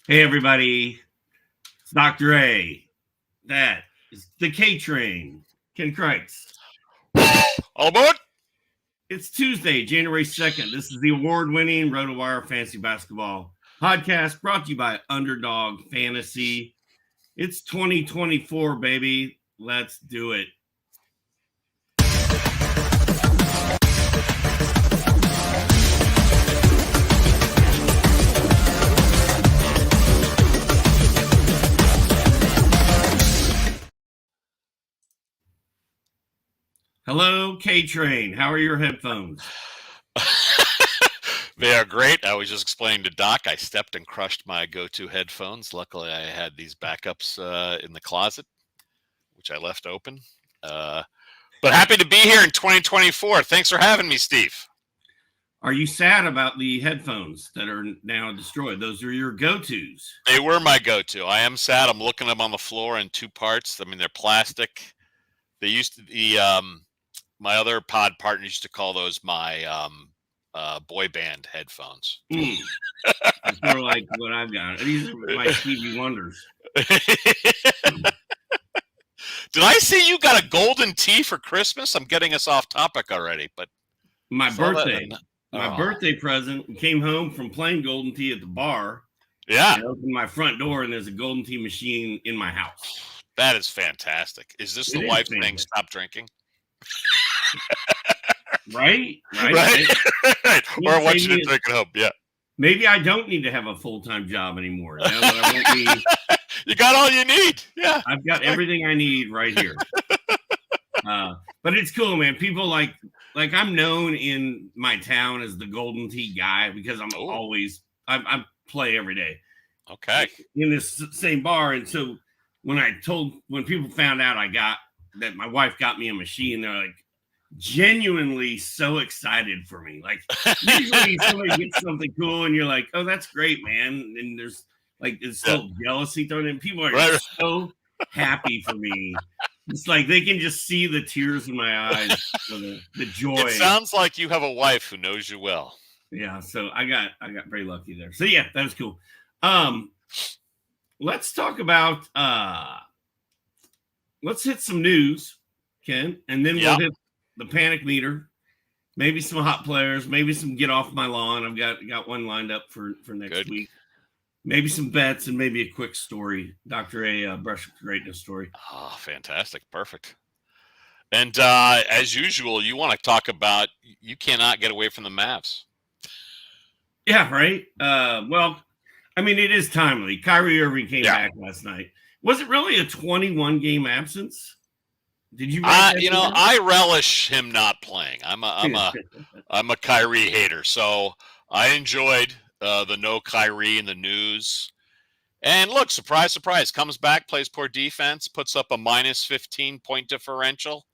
Hey, everybody. It's Dr. A. That is the K Train. Ken Kreitz. All aboard. It's Tuesday, January 2nd. This is the award-winning RotoWire Fantasy Basketball podcast brought to you by Underdog Fantasy. It's 2024, baby. Let's do it. Hello, K-Train. How are your headphones? They are great. I was just explaining to Doc, I stepped and crushed my go-to headphones. Luckily, I had these backups in the closet, which I left open. But happy to be here in 2024. Thanks for having me, Steve. Are you sad about the headphones that are now destroyed? Those are your go-tos. They were my go-to. I am sad. I'm looking at them on the floor in two parts. I mean, they're plastic. They used to be... my other pod partners used to call those my boy band headphones. It's more like what I've got. These are my Stevie Wonders. Did I see you got a golden tee for Christmas? I'm getting us off topic already, but my birthday present. Came home from playing golden tee at the bar. Yeah, I opened my front door and there's a golden tee machine in my house. That is fantastic. Is this the wife saying stop drinking? Right. Or what you drink at home. Yeah. Maybe I don't need to have a full-time job anymore. Now that I won't be, you got all you need. Yeah. I've got everything I need right here. But it's cool, man. People like I'm known in my town as the golden tee guy because I'm always I play every day. Okay. In this same bar. And so when people found out that my wife got me a machine, they're like genuinely so excited for me. Like usually somebody gets something cool and you're like, oh, that's great, man. And there's like it's still jealousy thrown in. People are so happy for me. It's like they can just see the tears in my eyes for the joy. It sounds like you have a wife who knows you well. Yeah, so I got very lucky there. So yeah, that was cool. Let's talk about let's hit some news, Ken, and then we'll hit the panic meter, maybe some hot players, maybe some get off my lawn. I've got one lined up for next week. Maybe some bets and maybe a quick story. Dr. A Brush with Greatness story. Oh, fantastic. Perfect. And as usual, you want to talk about you cannot get away from the Mavs. Yeah, right. Well, I mean, it is timely. Kyrie Irving came back last night. Was it really a 21-game absence? Did you? I relish him not playing. I'm a Kyrie hater, so I enjoyed the no Kyrie in the news. And look, surprise, surprise, comes back, plays poor defense, puts up a minus 15-point differential,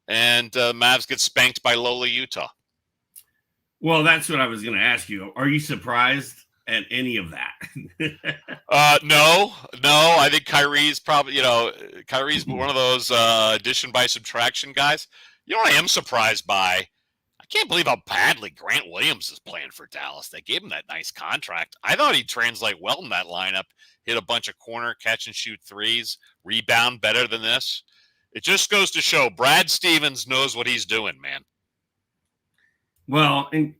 and Mavs get spanked by lowly Utah. Well, that's what I was going to ask you. Are you surprised at any of that? No. I think Kyrie's probably, Kyrie's one of those addition by subtraction guys. You know what I am surprised by? I can't believe how badly Grant Williams is playing for Dallas. They gave him that nice contract. I thought he'd translate well in that lineup, hit a bunch of corner, catch and shoot threes, rebound better than this. It just goes to show Brad Stevens knows what he's doing, man. Well, and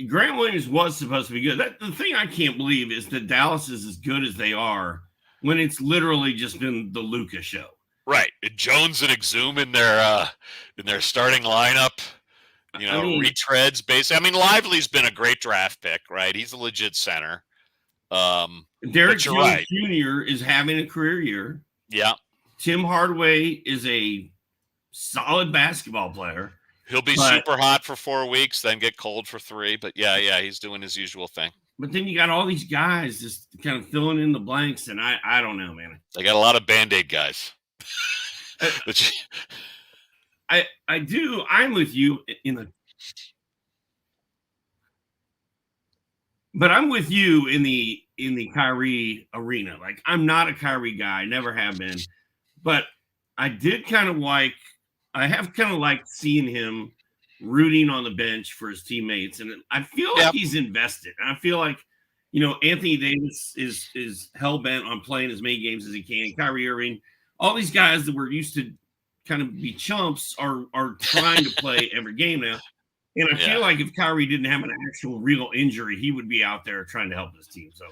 Grant Williams was supposed to be good. The thing I can't believe is that Dallas is as good as they are when it's literally just been the Luka show. Right. Jones and Exum in their starting lineup, retreads basically. I mean, Lively's been a great draft pick, right? He's a legit center. Derrick Jones Jr. is having a career year. Yeah. Tim Hardaway is a solid basketball player. He'll be super hot for 4 weeks, then get cold for 3. But yeah, he's doing his usual thing. But then you got all these guys just kind of filling in the blanks, and I don't know, man. They got a lot of Band-Aid guys. I do. I'm with you but I'm with you in the Kyrie arena. Like, I'm not a Kyrie guy, never have been. But I have kind of liked seeing him rooting on the bench for his teammates. And I feel like he's invested. And I feel like Anthony Davis is hell bent on playing as many games as he can. Kyrie Irving, all these guys that were used to kind of be chumps are trying to play every game now. And I feel like if Kyrie didn't have an actual real injury, he would be out there trying to help his team. So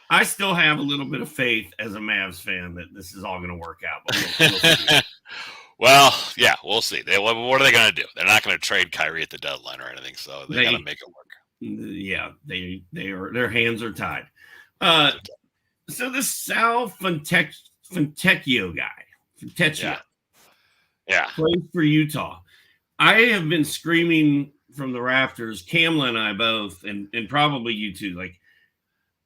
I still have a little bit of faith as a Mavs fan that this is all going to work out. But we'll see. Well, yeah, we'll see. What are they going to do? They're not going to trade Kyrie at the deadline or anything, so they got to make it work. Yeah, their hands are tied. So this Sal Fontecchio guy, Fontecchio, plays for Utah. I have been screaming from the rafters, Kamla and I both, and probably you too, like,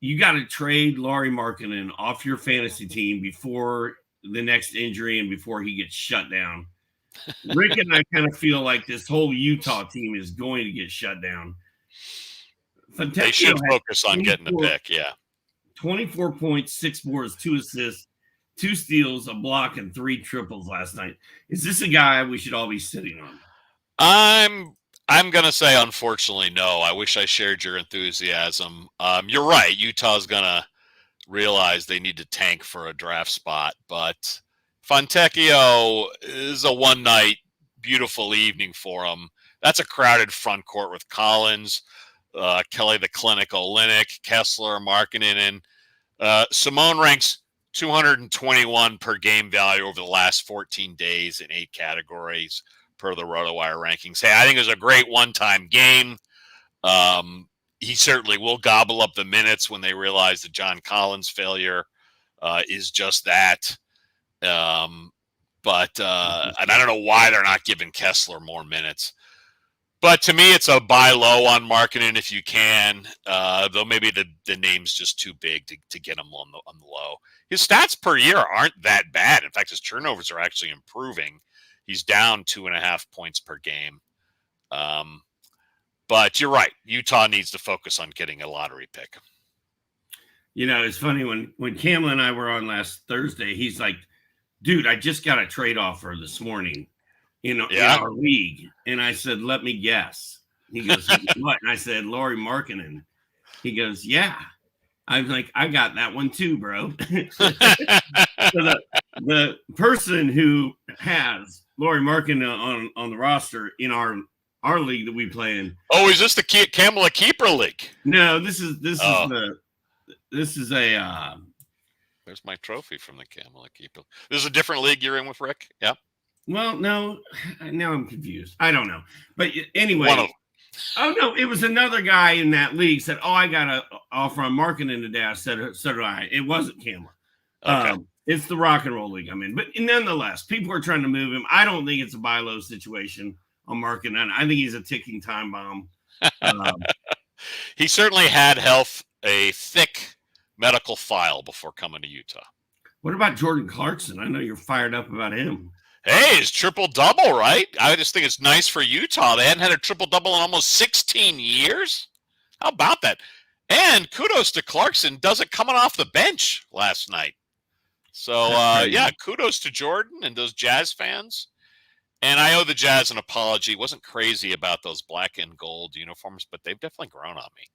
you got to trade Lauri Markkanen off your fantasy team before the next injury and before he gets shut down. Rick and I kind of feel like this whole Utah team is going to get shut down. They should focus on getting the pick, 24 points, 6 boards, 2 assists, 2 steals, a block, and 3 triples last night. Is this a guy we should all be sitting on? I'm going to say, unfortunately, no. I wish I shared your enthusiasm. You're right. Utah's going to realize they need to tank for a draft spot, but Fontecchio is a one-night beautiful evening for him. That's a crowded front court with Collins, Kelly the Clinic, Olynyk, Kessler, Markkanen, and Simone ranks 221 per game value over the last 14 days in 8 categories per the RotoWire rankings. Hey, I think it was a great one-time game. He certainly will gobble up the minutes when they realize the John Collins failure is just that. And I don't know why they're not giving Kessler more minutes. But to me, it's a buy low on Markkanen if you can, though maybe the name's just too big to get him on the low. His stats per year aren't that bad. In fact, his turnovers are actually improving. He's down 2.5 points per game. But you're right. Utah needs to focus on getting a lottery pick. It's funny when Kamla and I were on last Thursday, he's like, dude, I just got a trade offer this morning in our league. And I said, let me guess. He goes, what? And I said, Lauri Markkanen. He goes, yeah. I was like, I got that one too, bro. So the person who has Lauri Markkanen on the roster in our league that we play in. Oh, is this the Kamala Keeper League? No, this is a there's my trophy from the Kamala Keeper. This is a different league you're in with Rick? Yeah. Well, no, now I'm confused. I don't know. But anyway, it was another guy in that league said, oh, I got an offer on Markkanen today. I said, so do I. It wasn't Kamala. Okay. It's the rock and roll league I'm in. But nonetheless, people are trying to move him. I don't think it's a buy low situation on Markkanen. I think he's a ticking time bomb. He certainly had a thick medical file before coming to Utah. What about Jordan Clarkson? I know you're fired up about him. Hey, it's triple-double, right? I just think it's nice for Utah. They hadn't had a triple-double in almost 16 years. How about that? And kudos to Clarkson. Does it coming off the bench last night. So, kudos to Jordan and those Jazz fans. And I owe the Jazz an apology. Wasn't crazy about those black and gold uniforms, but they've definitely grown on me.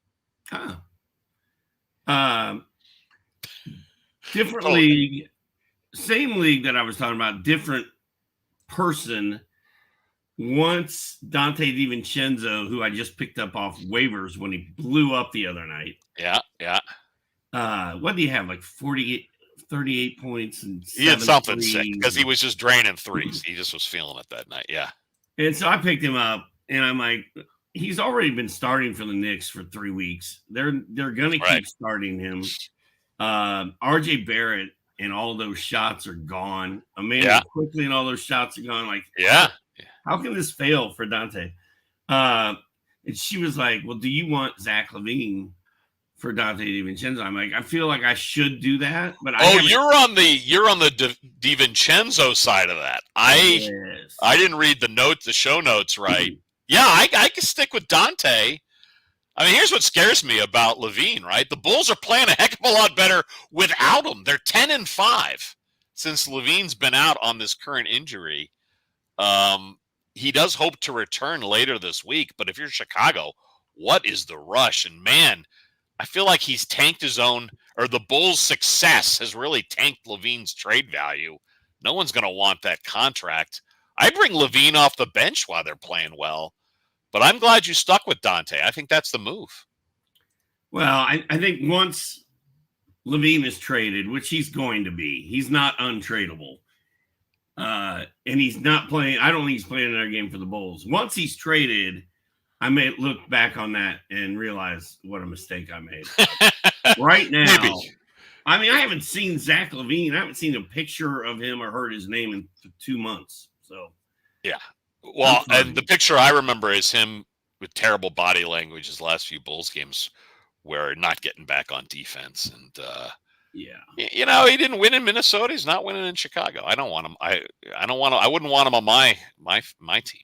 Different league, same league that I was talking about, different person. Once Donte DiVincenzo, who I just picked up off waivers when he blew up the other night. Yeah. What do you have? Like 38 points and he had something sick because he was just draining threes. He just was feeling it that night. Yeah. And so I picked him up and I'm like, he's already been starting for the Knicks for 3 weeks. They're going to keep starting him. RJ Barrett and all those shots are gone. Immanuel Quickley and all those shots are gone. Like, how can this fail for Donte? And she was like, well, do you want Zach LaVine for Donte DiVincenzo? I'm like, I feel like I should do that, but you're on the DiVincenzo side of that. I didn't read the show notes right. Yeah, I can stick with Donte. I mean, here's what scares me about LaVine, right? The Bulls are playing a heck of a lot better without him. They're 10-5 since LaVine's been out on this current injury. He does hope to return later this week, but if you're Chicago, what is the rush? And man, I feel like he's tanked his own, or the Bulls' success has really tanked LaVine's trade value. No one's going to want that contract. I bring LaVine off the bench while they're playing well, but I'm glad you stuck with Donte. I think that's the move. Well, I think once LaVine is traded, which he's going to be, he's not untradeable. And he's not playing. I don't think he's playing another game for the Bulls. Once he's traded, I may look back on that and realize what a mistake I made. Right now, maybe. I mean, I haven't seen Zach LaVine. I haven't seen a picture of him or heard his name in 2 months. So, yeah. Well, and the picture I remember is him with terrible body language his last few Bulls games, where not getting back on defense. And yeah, he didn't win in Minnesota. He's not winning in Chicago. I don't want him. I wouldn't want him on my team.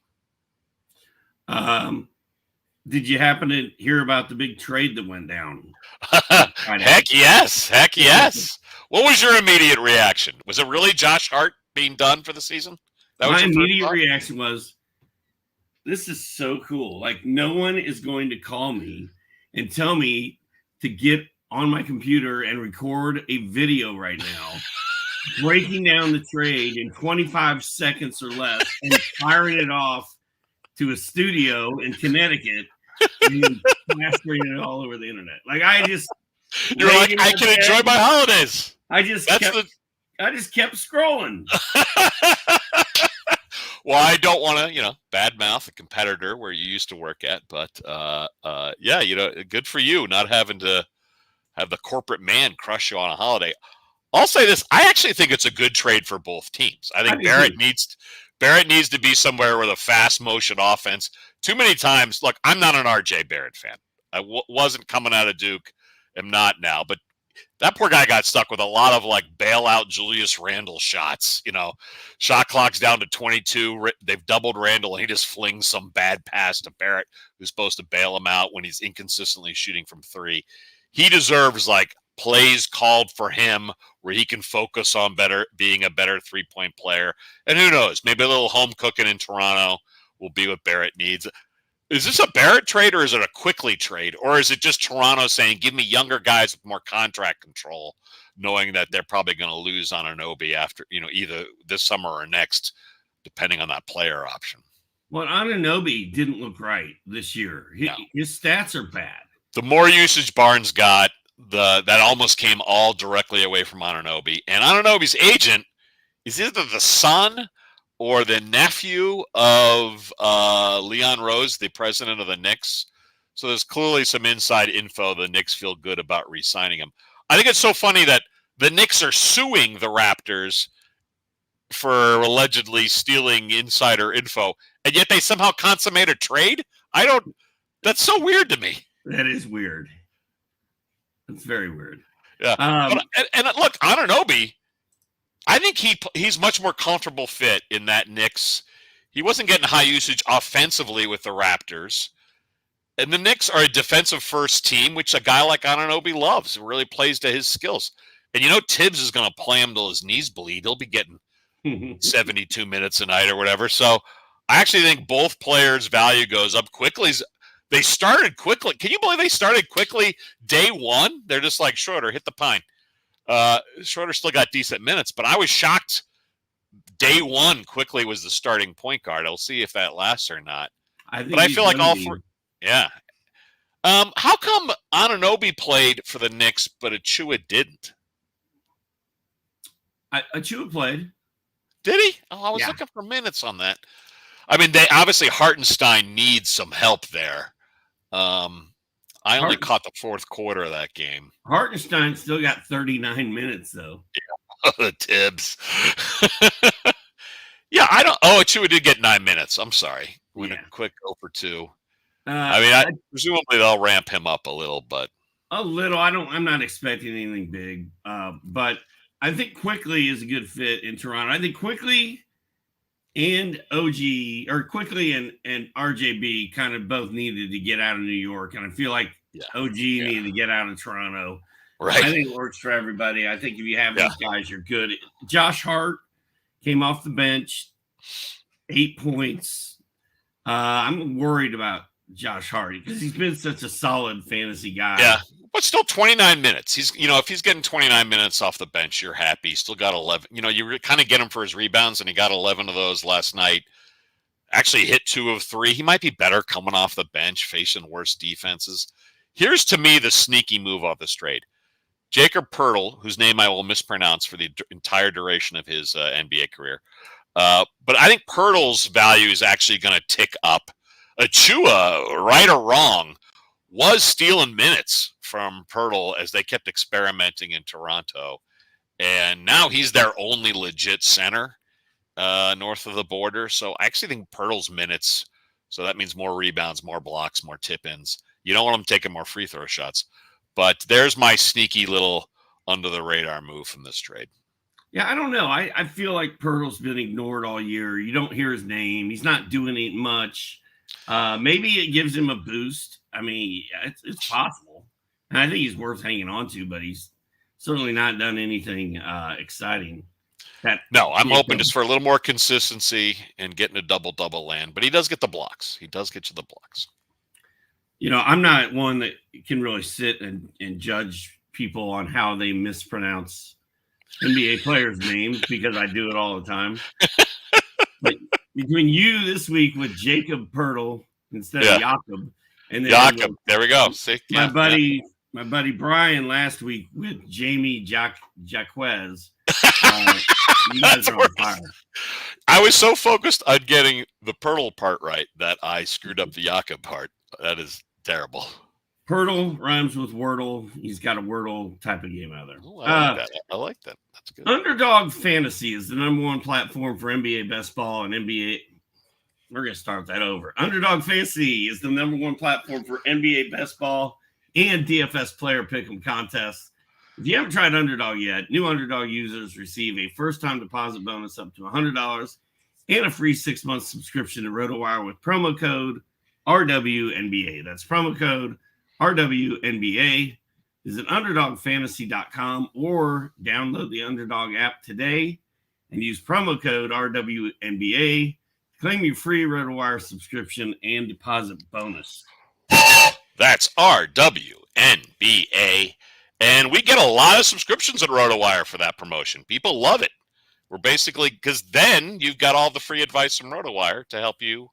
Did you happen to hear about the big trade that went down? Heck yes. What was your immediate reaction? Was it really Josh Hart being done for the season? My immediate reaction was, this is so cool. Like, no one is going to call me and tell me to get on my computer and record a video right now, breaking down the trade in 25 seconds or less and firing it off to a studio in Connecticut and plastering it all over the internet. Like, you're like, I can enjoy my holidays. I just kept scrolling. Well, I don't want to, badmouth a competitor where you used to work at, but yeah, good for you not having to have the corporate man crush you on a holiday. I'll say this: I actually think it's a good trade for both teams. I think Barrett needs to be somewhere with a fast motion offense. Too many times, look, I'm not an RJ Barrett fan. I wasn't coming out of Duke. Am not now, but that poor guy got stuck with a lot of like bailout Julius Randle shots. Shot clock's down to 22. They've doubled Randle, and he just flings some bad pass to Barrett, who's supposed to bail him out when he's inconsistently shooting from 3. He deserves like plays called for him where he can focus on being a better 3-point player. And who knows, maybe a little home cooking in Toronto will be what Barrett needs. Is this a Barrett trade or is it a Quickley trade? Or is it just Toronto saying, give me younger guys with more contract control, knowing that they're probably going to lose on Anunoby after, either this summer or next, depending on that player option? Well, Anunoby didn't look right this year. His stats are bad. The more usage Barnes got, that almost came all directly away from Anunoby. And Anunoby's agent is either the son or the nephew of Leon Rose, the president of the Knicks. So there's clearly some inside info. The Knicks feel good about re-signing him. I think it's so funny that the Knicks are suing the Raptors for allegedly stealing insider info, and yet they somehow consummate a trade? That's so weird to me. That is weird. That's very weird. Yeah. And look, Anunoby, I think he's much more comfortable fit in that Knicks. He wasn't getting high usage offensively with the Raptors. And the Knicks are a defensive first team, which a guy like Anunoby loves. It really plays to his skills. And Tibbs is going to play him till his knees bleed. He'll be getting 72 minutes a night or whatever. So I actually think both players' value goes up quickly. They started quickly. Can you believe they started quickly day one? They're just like, Schroeder, hit the pine. Schroeder still got decent minutes, but I was shocked. Day one, Quickley was the starting point guard. I'll see if that lasts or not. I feel like all four. Yeah. How come Anunoby played for the Knicks, but Achua didn't? Achua played. Did he? Oh, I was looking for minutes on that. I mean, they obviously Hartenstein needs some help there. I only caught the fourth quarter of that game. Hartenstein still got 39 minutes, though. Yeah, the Tibbs. Yeah, I don't. Oh, Achua did get 9 minutes. I'm sorry. Went a quick 0 for 2. Presumably they'll ramp him up a little, but a little. I'm not expecting anything big. But I think Quickley is a good fit in Toronto. I think Quickley and Quickley and RJB kind of both needed to get out of New York, and I feel like OG needed to get out of Toronto. Right. I think it works for everybody. I think if you have these guys, you're good. Josh Hart came off the bench, 8 points. I'm worried about Josh Hart because he's been such a solid fantasy guy. Yeah, but still 29 minutes. He's, if he's getting 29 minutes off the bench, you're happy. He's still got 11. You kind of get him for his rebounds, and he got 11 of those last night. Actually hit 2 of 3. He might be better coming off the bench, facing worse defenses. Here's, to me, the sneaky move off this trade. Jakob Poeltl, whose name I will mispronounce for the entire duration of his NBA career. But I think Poeltl's value is actually going to tick up. Achua, right or wrong, was stealing minutes from Poeltl as they kept experimenting in Toronto. And now he's their only legit center north of the border. So I actually think Poeltl's minutes, so that means more rebounds, more blocks, more tip-ins. You don't want him taking more free throw shots. But there's my sneaky little under-the-radar move from this trade. Yeah, I don't know. I feel like Poeltl's been ignored all year. You don't hear his name. He's not doing it much. Maybe it gives him a boost. I mean, it's possible. And I think he's worth hanging on to, but he's certainly not done anything exciting. No, I'm hoping just for a little more consistency and getting a double-double land. But he does get the blocks. He does get you the blocks. I'm not one that can really sit and judge people on how they mispronounce NBA players' names because I do it all the time. But between you this week with Jakob Poeltl instead of Jakob, and then Jakob, there we go. See, my buddy Brian last week with Jaime Jaquez. You guys are on fire. I was so focused on getting the Poeltl part right that I screwed up the Jakob part. That is terrible. Poeltl rhymes with Wordle. He's got a Wordle type of game out there. Oh, I like that. That's good. Underdog Fantasy is the number one platform for NBA best ball and NBA. We're going to start that over. Underdog Fantasy is the number one platform for NBA best ball and DFS player pick'em contests. If you haven't tried Underdog yet, new Underdog users receive a first-time deposit bonus up to $100 and a free 6-month subscription to RotoWire with promo code RWNBA. That's promo code RWNBA. Visit UnderdogFantasy.com or download the Underdog app today and use promo code RWNBA. Claim your free RotoWire subscription and deposit bonus. That's RWNBA. And we get a lot of subscriptions at RotoWire for that promotion. People love it. We're basically, because then you've got all the free advice from RotoWire to help you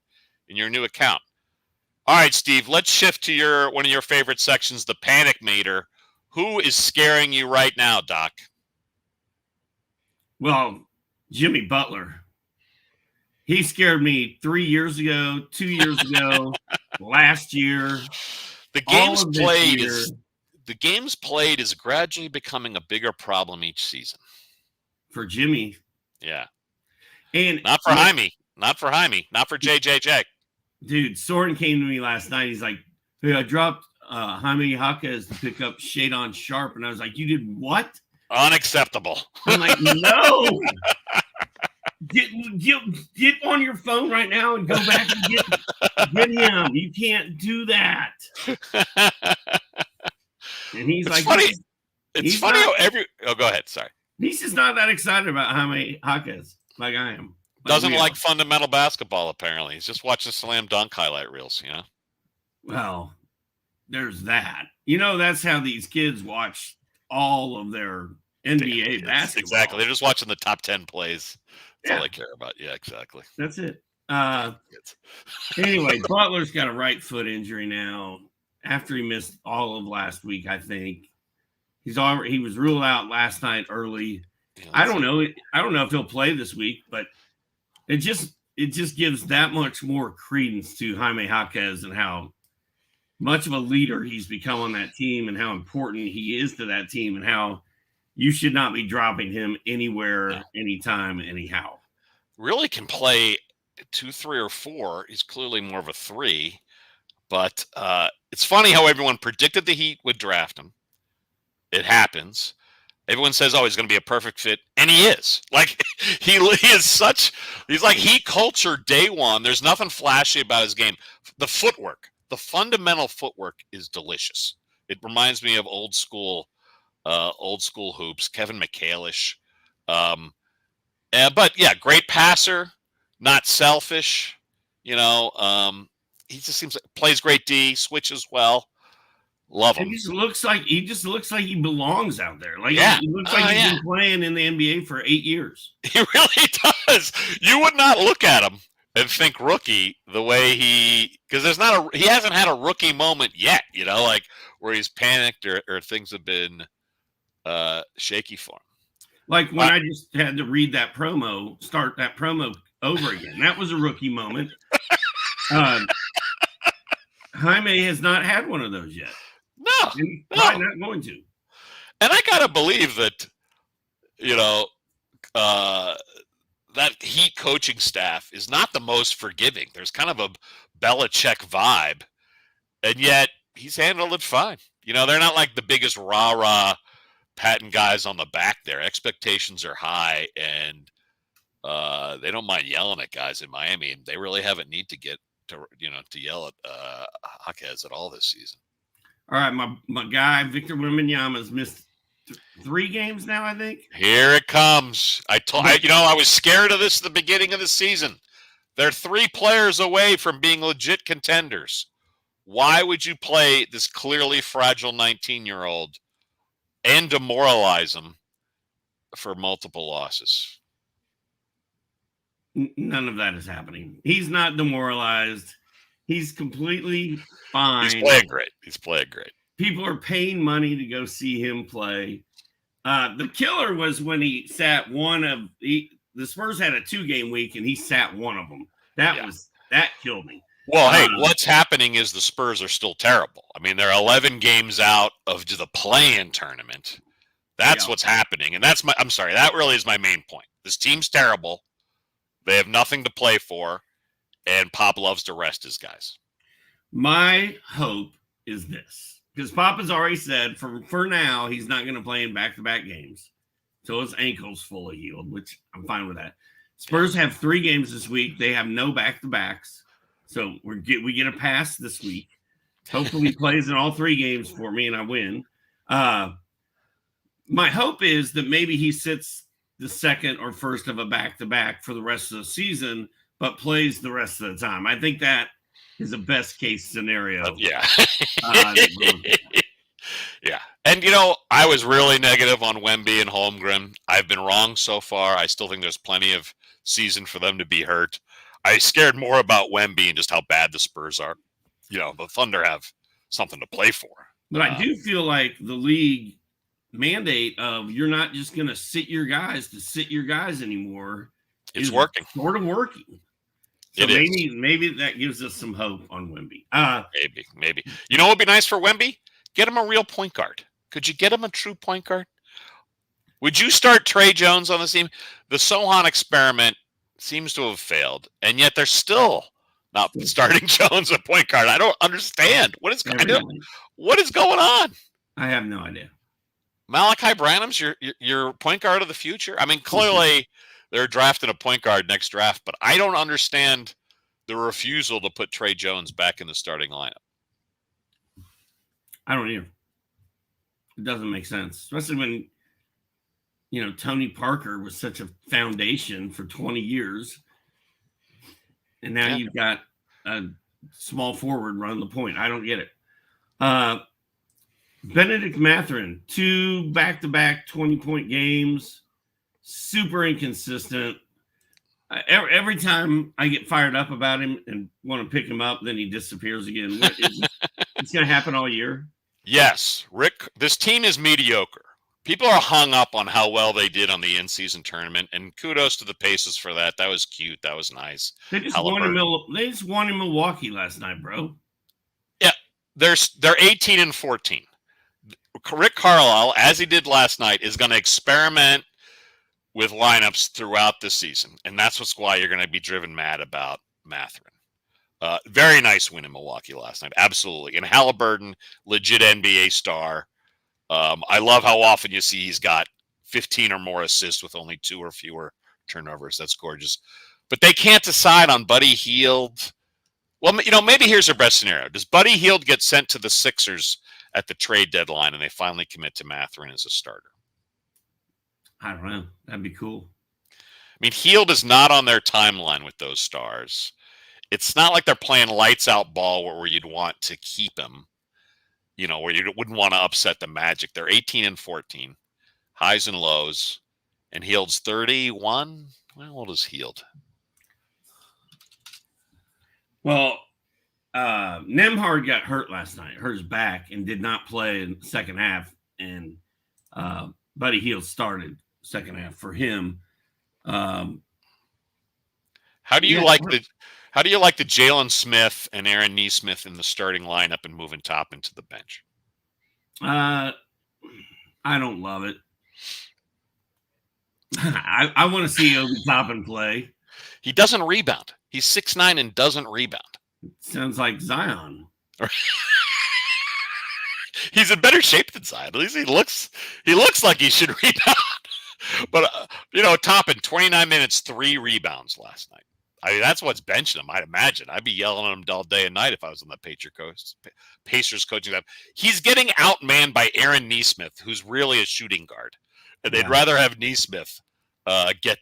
in your new account. All right, Steve, let's shift to one of your favorite sections, the Panic Meter. Who is scaring you right now, Doc? Well, Jimmy Butler. He scared me 3 years ago, 2 years ago, last year. The games played is gradually becoming a bigger problem each season. For Jimmy. Yeah. And not for Jaime. Not for Jaime. Not for JJJ. Dude, Soren came to me last night. He's like, hey, I dropped Jaime Jaquez to pick up Shadon Sharp. And I was like, you did what? Unacceptable. I'm like, no. Get on your phone right now and go back and get him. You can't do that. And he's it's like, funny. It's funny how go ahead. Sorry. He's just not that excited about Jaime Jaquez like I am. Doesn't like fundamental basketball, apparently. He's just watching slam dunk highlight reels, Well, there's that. That's how these kids watch all of their NBA basketball. Exactly. They're just watching the top 10 plays. That's all they care about. Yeah, exactly. That's it. Anyway, Butler's got a right foot injury now. After he missed all of last week, I think. He was ruled out last night early. Yeah, I don't know if he'll play this week, but it just gives that much more credence to Jaime Jaquez and how much of a leader he's become on that team and how important he is to that team and how you should not be dropping him anywhere, anytime, anyhow. Really can play 2, 3, or 4. He's clearly more of a 3. But it's funny how everyone predicted the Heat would draft him. It happens. Everyone says, oh, he's going to be a perfect fit. And he is. Like, he is such – he's like Heat culture day one. There's nothing flashy about his game. The footwork, the fundamental footwork is delicious. It reminds me of old school hoops, Kevin McHale-ish. But, yeah, great passer, not selfish. he just seems like plays great D, switches well. Love him. He just looks like he belongs out there. Like he looks like he's been playing in the NBA for 8 years. He really does. You would not look at him and think rookie the way because he hasn't had a rookie moment yet, like where he's panicked or things have been shaky for him. Like when I just had to start that promo over again. That was a rookie moment. Jaime has not had one of those yet. No, he's probably not going to. And I gotta believe that, that Heat coaching staff is not the most forgiving. There's kind of a Belichick vibe, and yet he's handled it fine. They're not like the biggest rah-rah patting guys on the back there. Expectations are high, and they don't mind yelling at guys in Miami. And they really haven't need to get to yell at Jaquez at all this season. All right, my guy Victor Wembanyama's missed 3 games now, I think. Here it comes. I was scared of this at the beginning of the season. They're 3 players away from being legit contenders. Why would you play this clearly fragile 19-year-old and demoralize him for multiple losses? None of that is happening. He's not demoralized. He's completely fine. He's playing great. People are paying money to go see him play. The killer was when he sat the Spurs had a 2-game week and he sat one of them. That killed me. Well, hey, what's happening is the Spurs are still terrible. I mean, they're 11 games out of the play-in tournament. That's what's happening. And that really is my main point. This team's terrible. They have nothing to play for, and Pop loves to rest his guys. My hope is this, because Pop has already said for now he's not going to play in back-to-back games. So his ankle's fully healed, which I'm fine with that. Spurs have 3 games this week. They have no back-to-backs. So we get a pass this week. Hopefully he plays in all 3 games for me and I win. My hope is that maybe he sits the second or first of a back-to-back for the rest of the season, but plays the rest of the time. I think that is a best-case scenario. Yeah. Yeah. And, I was really negative on Wemby and Holmgren. I've been wrong so far. I still think there's plenty of season for them to be hurt. I scared more about Wemby and just how bad the Spurs are. The Thunder have something to play for. But I do feel like the league mandate of you're not just going to sit your guys anymore. It's working. Sort of working. So maybe that gives us some hope on Wemby. Maybe. What would be nice for Wemby? Get him a real point guard. Could you get him a true point guard? Would you start Tre Jones on the team? The Sochan experiment seems to have failed, and yet they're still not starting Jones a point guard. I don't understand. What is going on? I have no idea. Malachi Branham's your point guard of the future? I mean, clearly they're drafting a point guard next draft, but I don't understand the refusal to put Tre Jones back in the starting lineup. I don't either. It doesn't make sense, especially when Tony Parker was such a foundation for 20 years, and now you've got a small forward run the point. I don't get it. Benedict Mathurin, 2 back-to-back 20-point games, super inconsistent. Every time I get fired up about him and want to pick him up, then he disappears again. It's going to happen all year. Yes, Rick, this team is mediocre. People are hung up on how well they did on the in-season tournament, and kudos to the Pacers for that. That was cute. That was nice. They just won in Milwaukee last night, bro. Yeah, they're 18-14. Rick Carlisle, as he did last night, is going to experiment with lineups throughout the season, and that's why you're going to be driven mad about Mathurin. Very nice win in Milwaukee last night, absolutely. And Halliburton, legit NBA star. I love how often you see he's got 15 or more assists with only 2 or fewer turnovers. That's gorgeous. But they can't decide on Buddy Hield. Well, maybe here's their best scenario. Does Buddy Hield get sent to the Sixers at the trade deadline and they finally commit to Mathurin as a starter? I don't know. That'd be cool. I mean, Hield is not on their timeline with those stars. it's not like they're playing lights out ball where you'd want to keep him, where you wouldn't want to upset the Magic. They're 18 and 14, highs and lows, and Hield's 31. How old is Hield? Well, Nembhard got hurt last night, hurt his back, and did not play in the second half. And Buddy Hield started second half for him. How do you like the Jalen Smith and Aaron Nesmith in the starting lineup and moving Toppin to the bench? I don't love it. I want to see Obi Toppin play. He doesn't rebound. He's 6'9" and doesn't rebound. Sounds like Zion. He's in better shape than Zion. At least he looks like he should rebound. But Toppin, 29 minutes, 3 rebounds last night. I mean, that's what's benching him. I'd imagine. I'd be yelling at him all day and night if I was on the Pacers coaching staff. He's getting outmanned by Aaron Nesmith, who's really a shooting guard, and they'd rather have Nesmith get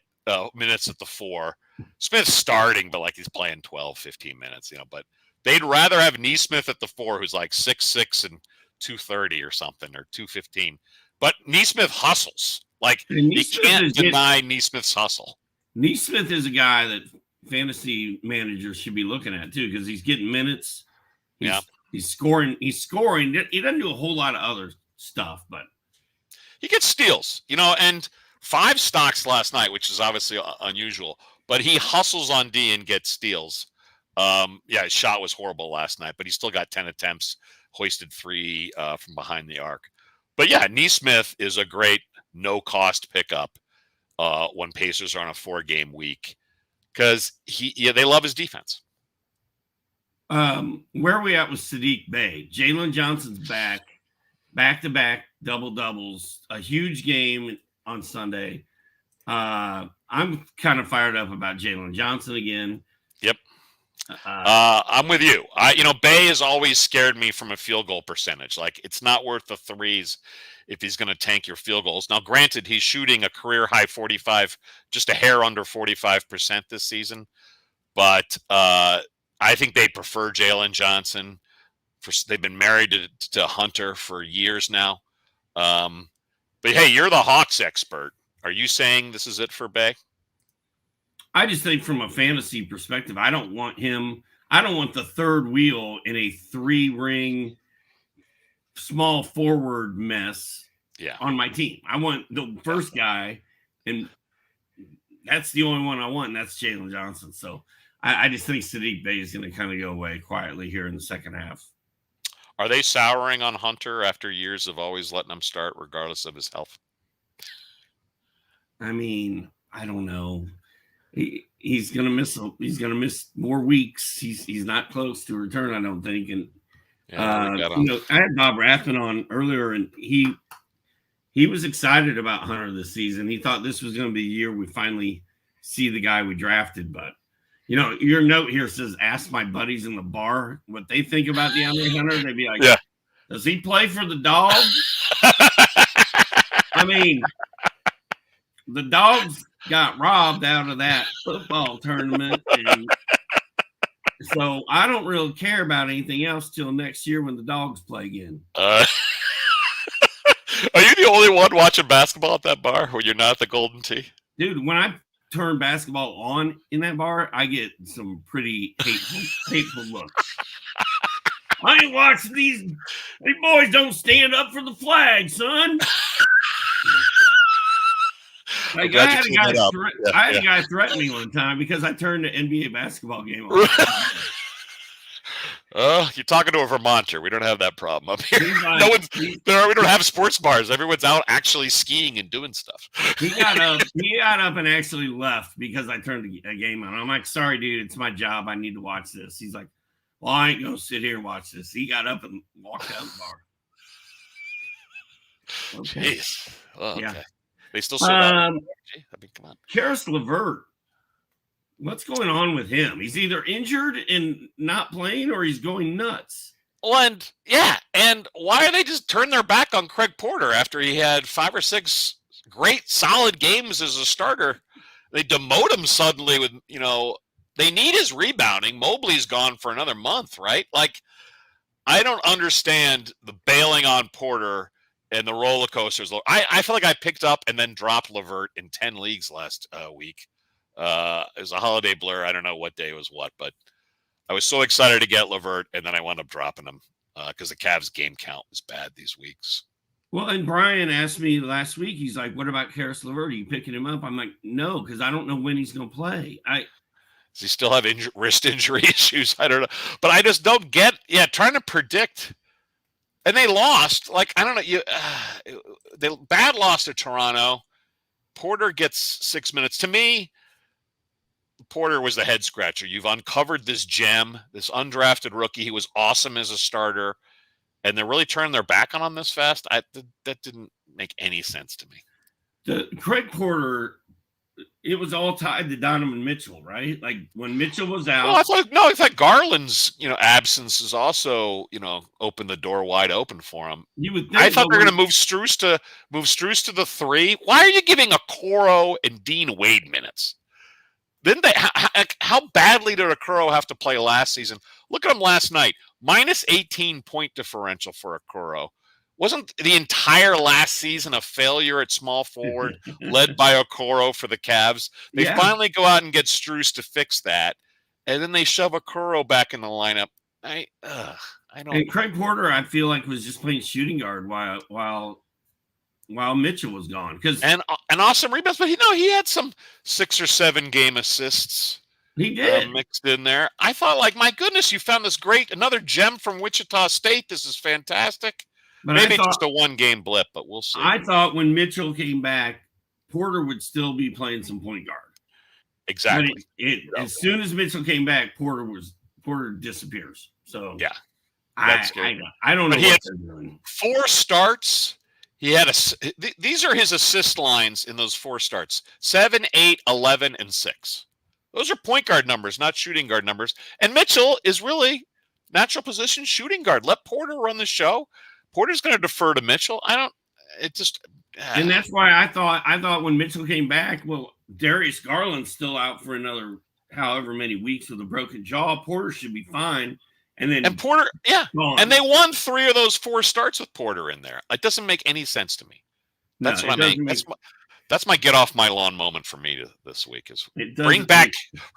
minutes at the 4. Smith's starting, but like he's playing 12, 15 minutes, but they'd rather have Nesmith at the 4, who's like 6'6" and 230 or something, or 215. But Nesmith hustles. Like, you can't deny Nesmith's hustle. Nesmith is a guy that fantasy managers should be looking at too, because he's getting minutes. He's scoring. He doesn't do a whole lot of other stuff, but he gets steals, and 5 stocks last night, which is obviously unusual, but he hustles on D and gets steals. His shot was horrible last night, but he still got 10 attempts, hoisted 3 from behind the arc. But yeah, Nesmith is a great no-cost pickup when Pacers are on a 4-game week, because they love his defense. Where are we at with Saddiq Bey? Jalen Johnson's back-to-back double-doubles, a huge game on Sunday. I'm kind of fired up about Jalen Johnson again. Yep. I'm with you. Bey has always scared me from a field goal percentage. Like, it's not worth the threes if he's going to tank your field goals. Now, granted, he's shooting a career high 45, just a hair under 45% this season. But I think they prefer Jalen Johnson. They've been married to Hunter for years now. But hey, you're the Hawks expert. Are you saying this is it for Bey? I just think from a fantasy perspective, I don't want the third wheel in a 3-ring small forward mess on my team. I want the first guy, and that's the only one I want, and that's Jalen Johnson. So I just think Saddiq Bey is going to kind of go away quietly here in the second half. Are they souring on Hunter after years of always letting him start regardless of his health? I mean, I don't know. He's gonna miss more weeks. He's not close to return, I don't think. And I had Bob Rathman on earlier, and he was excited about Hunter this season. He thought this was going to be the year we finally see the guy we drafted. But your note here says, "Ask my buddies in the bar what they think about DeAndre Hunter." They'd be like, "Does he play for the Dogs?" I mean, the Dogs got robbed out of that football tournament, and so I don't really care about anything else till next year when the Dogs play again. Are you the only one watching basketball at that bar when you're not at the Golden Tee? Dude, when I turn basketball on in that bar, I get some pretty hateful looks. I ain't watching these boys don't stand up for the flag, son. Like, I had a guy threaten me one time because I turned the NBA basketball game on. You're talking to a Vermonter. We don't have that problem up here. We don't have sports bars. Everyone's out actually skiing and doing stuff. He got up and actually left because I turned a game on. I'm like, sorry, dude, it's my job. I need to watch this. He's like, well, I ain't gonna sit here and watch this. He got up and walked out the bar. Okay. Jeez. Oh, okay. Yeah. They still sold out. I mean, come on. Caris LeVert. What's going on with him? He's either injured and not playing, or he's going nuts. Well, and why are they just turning their back on Craig Porter after he had 5 or 6 great, solid games as a starter? They demote him suddenly with, They need his rebounding. Mobley's gone for another month, right? Like, I don't understand the bailing on Porter and the roller coasters. I feel like I picked up and then dropped LeVert in 10 leagues last week. It was a holiday blur. I don't know what day it was what, but I was so excited to get LeVert, and then I wound up dropping him because the Cavs game count was bad these weeks. Well, and Brian asked me last week, he's like, what about Caris LeVert? Are you picking him up? I'm like, no, because I don't know when he's going to play. Does he still have wrist injury issues? I don't know. But I just don't get, trying to predict. And they lost. Like, I don't know. They bad loss to Toronto. Porter gets 6 minutes. To me, Porter was the head scratcher. You've uncovered this gem, this undrafted rookie. He was awesome as a starter. And they're really turning their back on him this fast. That didn't make any sense to me. Craig Porter, it was all tied to Donovan Mitchell, right? Like when Mitchell was out. Well, I thought Garland's absence has also opened the door wide open for him. You would think I thought they were going to move Strus to the 3. Why are you giving Okoro and Dean Wade minutes? Didn't they? How badly did Okoro have to play last season? Look at him last night. Minus 18 point differential for Okoro. Wasn't the entire last season a failure at small forward led by Okoro for the Cavs? They finally go out and get Strus to fix that, and then they shove Okoro back in the lineup. I don't. And Craig Porter, I feel like, was just playing shooting guard while Mitchell was gone, and awesome rebounds, but he had some 6 or 7 game assists. He did mixed in there. I thought, like, my goodness, you found this another gem from Wichita State. This is fantastic. But maybe just a 1-game blip, but we'll see. I thought when Mitchell came back, Porter would still be playing some point guard. Exactly. As soon as Mitchell came back, Porter disappears. So yeah, I don't know what they're doing. 4 starts. He had these are his assist lines in those 4 starts: 7, 8, 11, and 6. Those are point guard numbers, not shooting guard numbers. And Mitchell is really natural position shooting guard. Let Porter run the show. Porter's going to defer to Mitchell. And that's why I thought when Mitchell came back, well, Darius Garland's still out for another however many weeks with a broken jaw. Porter should be fine. And Porter, and they won 3 of those 4 starts with Porter in there. It doesn't make any sense to me. That's what I mean. That's my get off my lawn moment for me this week. Is bring back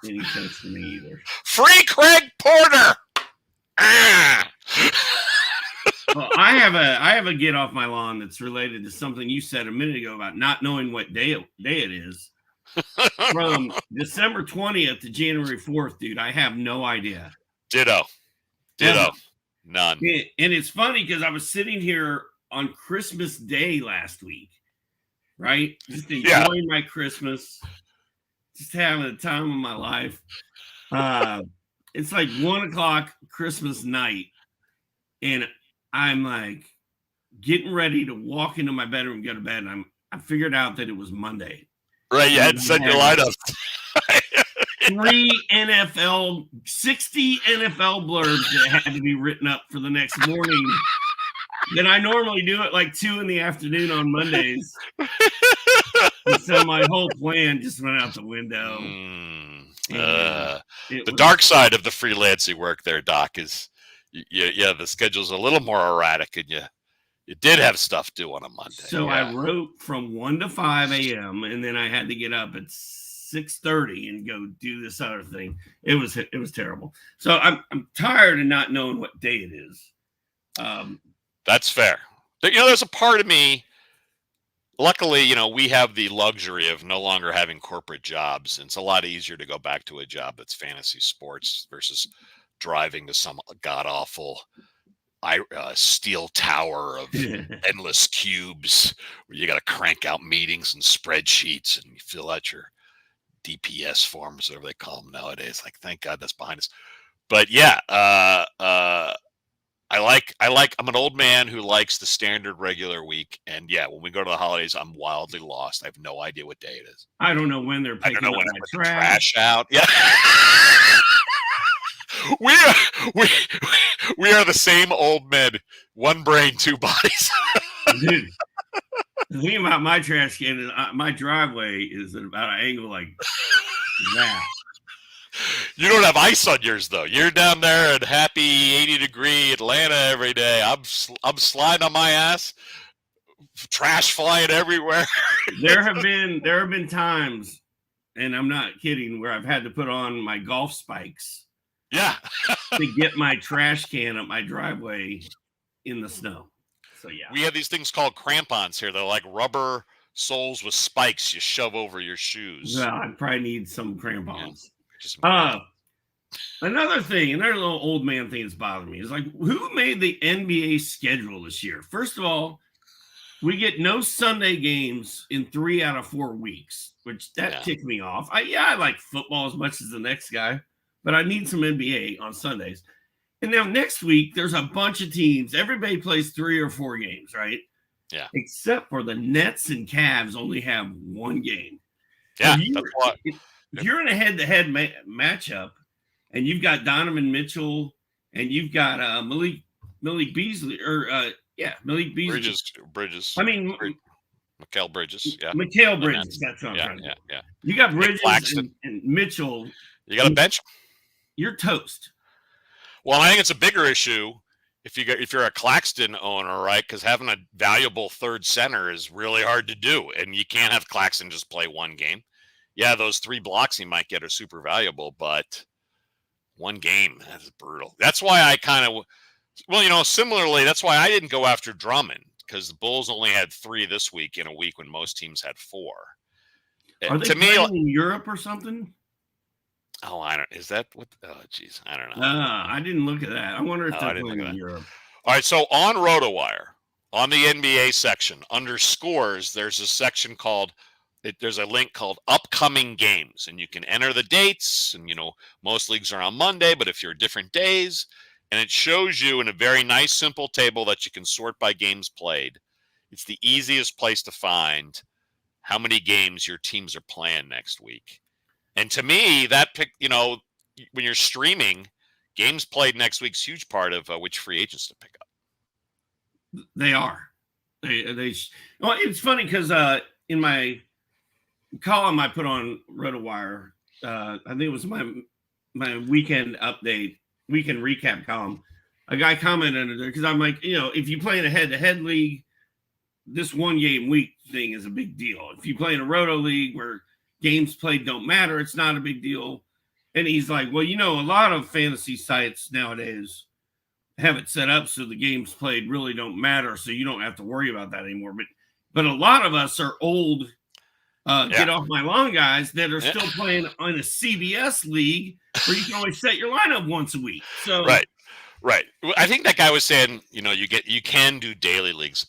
any sense to me either. Free Craig Porter. Well, I have a get off my lawn that's related to something you said a minute ago about not knowing what day it is. From December 20th to January 4th, dude, I have no idea. Ditto. None. And it's funny because I was sitting here on Christmas Day last week, right? Just enjoying my Christmas, just having the time of my life. It's like 1:00 Christmas night, and I'm like getting ready to walk into my bedroom and go to bed, and I figured out that it was Monday. Right, you had to send your lineup. 60 NFL blurbs that had to be written up for the next morning. Then I normally do it like 2 p.m. on Mondays. And so my whole plan just went out the window. The dark side of the freelancing work there, Doc, is the schedule's a little more erratic, and you did have stuff due on a Monday. So I wrote from 1 to 5 a.m. and then I had to get up at 6:30 and go do this other thing. It was terrible. So I'm tired of not knowing what day it is. That's fair. There's a part of me. Luckily, we have the luxury of no longer having corporate jobs. And it's a lot easier to go back to a job that's fantasy sports versus driving to some god-awful steel tower of endless cubes where you got to crank out meetings and spreadsheets and you fill out your DPS forms, whatever they call them nowadays. Like, thank God that's behind us. But I'm an old man who likes the standard regular week. And when we go to the holidays, I'm wildly lost. I have no idea what day it is. I don't know when they're picking up my trash out. Yeah. We are the same old men. One brain, 2 bodies. Dude, the thing about my trash can is my driveway is at about an angle like that. You don't have ice on yours though. You're down there at happy 80-degree Atlanta every day. I'm sliding on my ass, trash flying everywhere. There have been times, and I'm not kidding, where I've had to put on my golf spikes. Yeah. To get my trash can up my driveway in the snow. So yeah. We have these things called crampons here. They're like rubber soles with spikes you shove over your shoes. Well, I probably need some crampons. Yeah. Another thing, another little old man thing that's bothering me is like, who made the NBA schedule this year? First of all, we get no Sunday games in 3 out of 4 weeks, which ticked me off. I like football as much as the next guy, but I need some NBA on Sundays. And now next week, there's a bunch of teams. Everybody plays 3 or 4 games, right? Yeah. Except for the Nets and Cavs only have 1 game. Yeah, if you're in a head-to-head matchup, and you've got Donovan Mitchell, and you've got Malik Beasley, Malik Beasley. Bridges. I mean, Mikal Bridges. Yeah. Mikal Bridges. That's what I'm trying to do. Yeah. You got Bridges and Mitchell. You got a bench. You're toast. Well, I think it's a bigger issue if you're a Claxton owner, right? Because having a valuable third center is really hard to do, and you can't have Claxton just play 1 game. Yeah, those 3 blocks he might get are super valuable, but 1 game, that's brutal. That's why I similarly, that's why I didn't go after Drummond, because the Bulls only had 3 this week in a week when most teams had 4. Are they playing in Europe or something? Oh, I don't. Is that what? Oh, geez, I don't know. I didn't look at that. I wonder if they're playing in Europe. All right, so on RotoWire, on the NBA section, under scores, there's a section called. There's a link called upcoming games, and you can enter the dates. And most leagues are on Monday, but if you're different days, and it shows you in a very nice, simple table that you can sort by games played. It's the easiest place to find how many games your teams are playing next week. And to me, that when you're streaming, games played next week's huge part of which free agents to pick up. They are. Well, it's funny because in my column I put on RotoWire, I think it was my weekend recap column. A guy commented under there because I'm like, if you play in a head-to-head league, this 1 game week thing is a big deal. If you play in a Roto league where games played don't matter, it's not a big deal. And he's like, well, a lot of fantasy sites nowadays have it set up so the games played really don't matter, so you don't have to worry about that anymore. But a lot of us are old get off my lawn guys that are still playing on a CBS league where you can only set your lineup once a week. So right. I think that guy was saying, you can do daily leagues.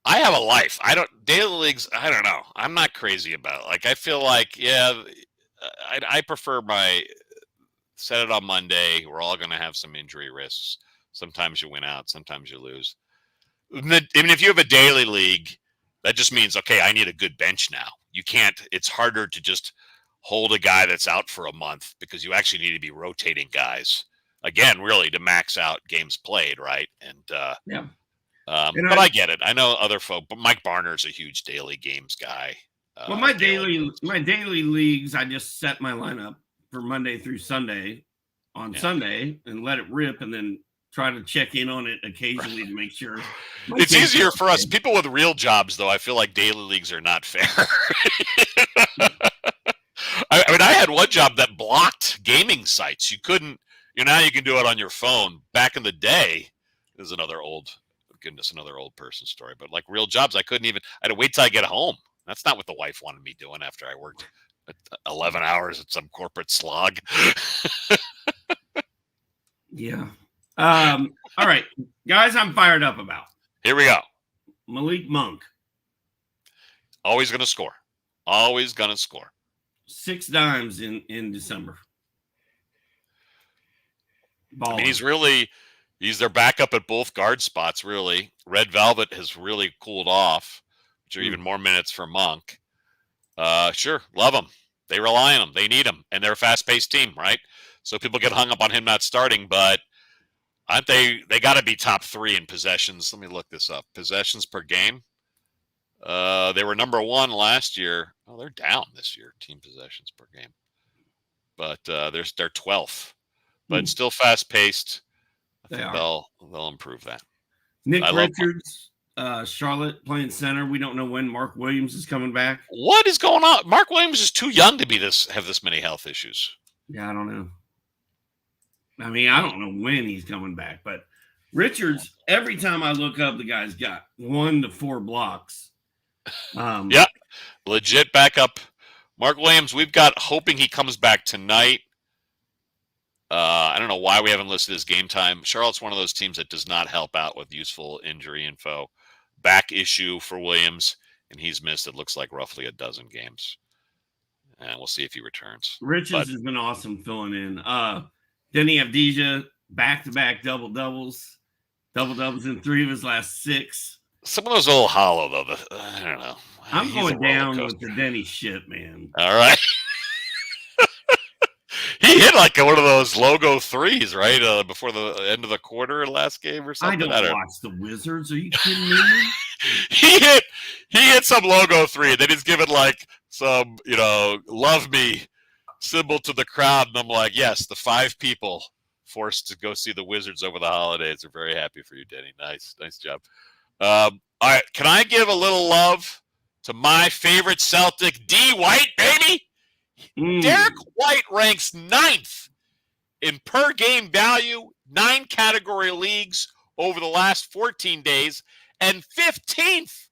I have a life. Daily leagues. I don't know. I'm not crazy about it. Like, I feel like, I prefer set it on Monday. We're all going to have some injury risks. Sometimes you win out. Sometimes you lose. I mean, if you have a daily league, that just means, okay, I need a good bench now. You can't, it's harder to just hold a guy that's out for a month because you actually need to be rotating guys again, really, to max out games played. Right. And, but I get it. I know other folk, but Mike Barner's a huge daily games guy. Well, my daily leagues, I just set my lineup for Monday through Sunday on Sunday and let it rip, and then try to check in on it occasionally to make sure. It's easier for us people with real jobs, though. I feel like daily leagues are not fair. I mean, I had one job that blocked gaming sites. You couldn't. Now you can do it on your phone. Back in the day, there's another old person story. But like real jobs, I couldn't even. I had to wait till I get home. That's not what the wife wanted me doing after I worked 11 hours at some corporate slog. Yeah. All right, guys, I'm fired up about. Here we go. Malik Monk. Always going to score. Always going to score. 6 dimes in December. I mean, he's their backup at both guard spots, really. Red Velvet has really cooled off, which are even more minutes for Monk. Sure, love him. They rely on him. They need him. And they're a fast-paced team, right? So people get hung up on him not starting, but aren't they got to be top 3 in possessions. Let me look this up. Possessions per game. They were number 1 last year. Oh, they're down this year, team possessions per game. but they're 12th. But still fast paced. I think they'll improve that. Nick Richards, Charlotte playing center. We don't know when Mark Williams is coming back. What is going on? Mark Williams is too young to have this many health issues. Yeah, I don't know. I mean, I don't know when he's coming back, but Richards, every time I look up, the guy's got 1 to 4 blocks. Yep, legit backup. Mark Williams, we've got hoping he comes back tonight. I don't know why we haven't listed his game time. Charlotte's one of those teams that does not help out with useful injury info. Back issue for Williams, and he's missed, it looks like, roughly a dozen games. And we'll see if he returns. Richards has been awesome filling in. Deni Avdija, back-to-back double-doubles. Double-doubles in 3 of his last 6. Some of those a little hollow, though. I don't know. I'm going down with the Deni shit, man. All right. He hit like one of those logo threes, right? Before the end of the quarter last game or something. I don't watch the Wizards. Are you kidding me? He hit some logo three, and then he's given like some, love me symbol to the crowd. And I'm like, yes, the 5 people forced to go see the Wizards over the holidays are very happy for you, Deni. Nice job. All right, can I give a little love to my favorite Celtic, D. White, baby? Derrick White ranks 9th in per game value, 9 category leagues over the last 14 days, and 15th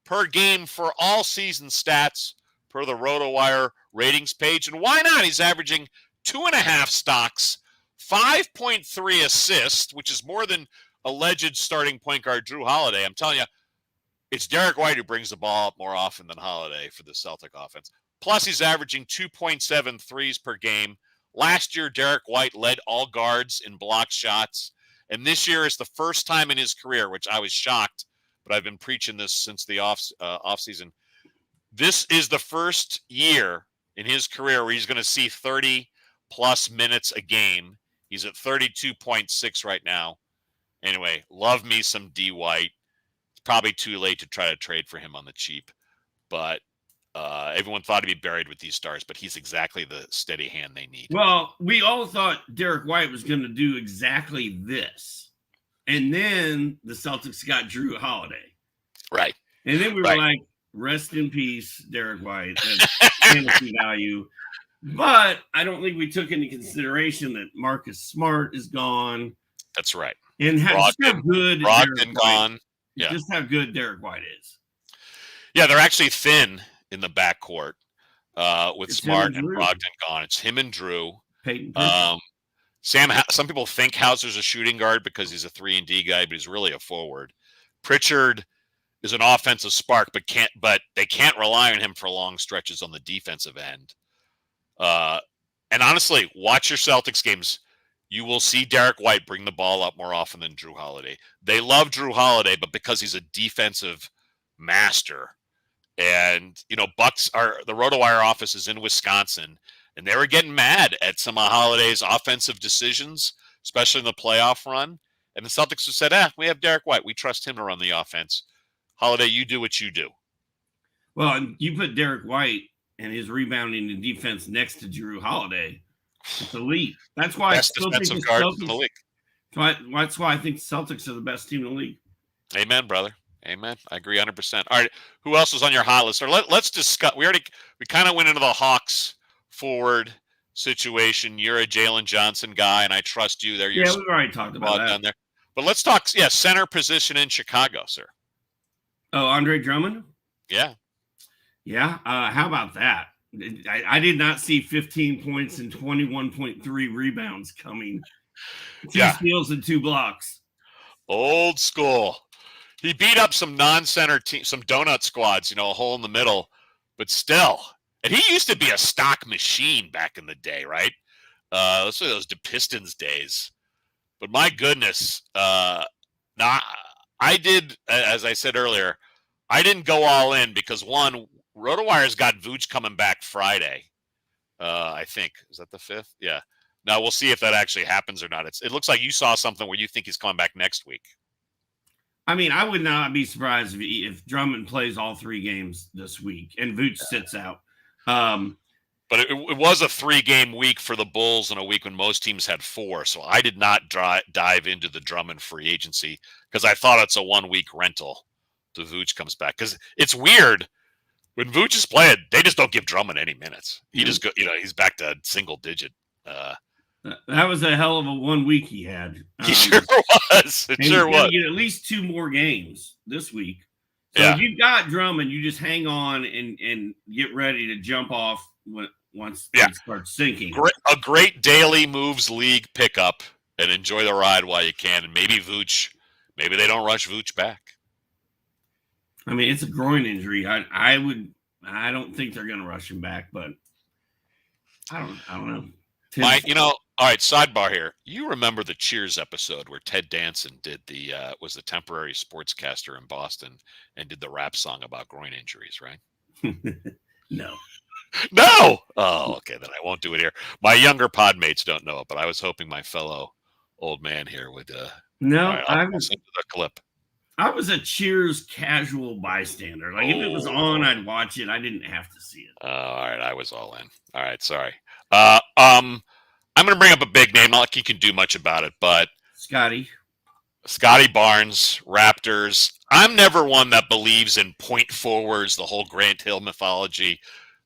per game for all season stats per the RotoWire ratings page. And why not? He's averaging 2.5 stocks, 5.3 assists, which is more than alleged starting point guard Drew Holiday. I'm telling you, it's Derrick White who brings the ball up more often than Holiday for the Celtic offense. Plus, he's averaging 2.7 threes per game. Last year, Derrick White led all guards in block shots. And this year is the first time in his career, which I was shocked, but I've been preaching this since the offseason. This is the first year in his career where he's going to see 30-plus minutes a game. He's at 32.6 right now. Anyway, love me some D. White. It's probably too late to try to trade for him on the cheap, but everyone thought he'd be buried with these stars, but he's exactly the steady hand they need. Well, we all thought Derrick White was going to do exactly this. And then the Celtics got Drew Holiday. Right. And then we were like, rest in peace, Derrick White. That's fantasy value. But I don't think we took into consideration that Marcus Smart is gone. That's right. And how good Brogdon gone. Yeah. Just how good Derrick White is. Yeah, they're actually thin in the backcourt with Smart and Brogdon gone. It's him and Drew. Some people think Hauser's a shooting guard because he's a 3-and-D guy, but he's really a forward. Pritchard is an offensive spark, but they can't rely on him for long stretches on the defensive end. And honestly, watch your Celtics games. You will see Derrick White bring the ball up more often than Drew Holiday. They love Drew Holiday, but because he's a defensive master. And, the RotoWire office is in Wisconsin, and they were getting mad at some of Holiday's offensive decisions, especially in the playoff run. And the Celtics said, we have Derrick White. We trust him to run the offense. Holiday, you do what you do. Well, and you put Derrick White and his rebounding and defense next to Drew Holiday. It's elite. That's why best defensive guard in the league. That's why I think the Celtics are the best team in the league. Amen, brother. Amen. I agree 100%. All right, who else was on your hot list? Or let's discuss. We kind of went into the Hawks forward situation. You're a Jalen Johnson guy, and I trust you there. We've already talked about that. Down there. But let's talk. Center position in Chicago, sir. Oh, Andre Drummond. Yeah. How about that? I did not see 15 points and 21.3 rebounds coming. 2 steals and 2 blocks. Old school. He beat up some non-center teams, some donut squads, a hole in the middle, but still. And he used to be a stock machine back in the day, right? Let's say those Pistons days. But my goodness, I did, as I said earlier, I didn't go all in because, one, RotoWire's got Vooch coming back Friday, I think. Is that the 5th? Yeah. Now, we'll see if that actually happens or not. It looks like you saw something where you think he's coming back next week. I mean, I would not be surprised if Drummond plays all 3 games this week and Vooch sits out. But But it was a 3-game week for the Bulls in a week when most teams had 4. So I did not dive into the Drummond free agency because I thought it's a 1-week rental till Vooch comes back. Because it's weird. When Vooch is playing, they just don't give Drummond any minutes. He just he's back to single digit. That was a hell of a 1 week he had. He sure was. It sure was. Get at least 2 more games this week. So if you've got Drummond, you just hang on and get ready to jump off once it starts sinking. A great daily moves league pickup and enjoy the ride while you can. And maybe they don't rush Vooch back. I mean, it's a groin injury. I don't think they're going to rush him back, but I don't know. All right, sidebar here. You remember the Cheers episode where Ted Danson was the temporary sportscaster in Boston and did the rap song about groin injuries, right? No. No! Oh, okay, then I won't do it here. My younger podmates don't know it, but I was hoping my fellow old man here would. No, right, I'll listen to the clip. I was a Cheers casual bystander. Like, if it was on, I'd watch it. I didn't have to see it. All right, I was all in. All right, sorry. I'm going to bring up a big name. Not like you can do much about it, but Scottie Barnes, Raptors. I'm never one that believes in point forwards, the whole Grant Hill mythology.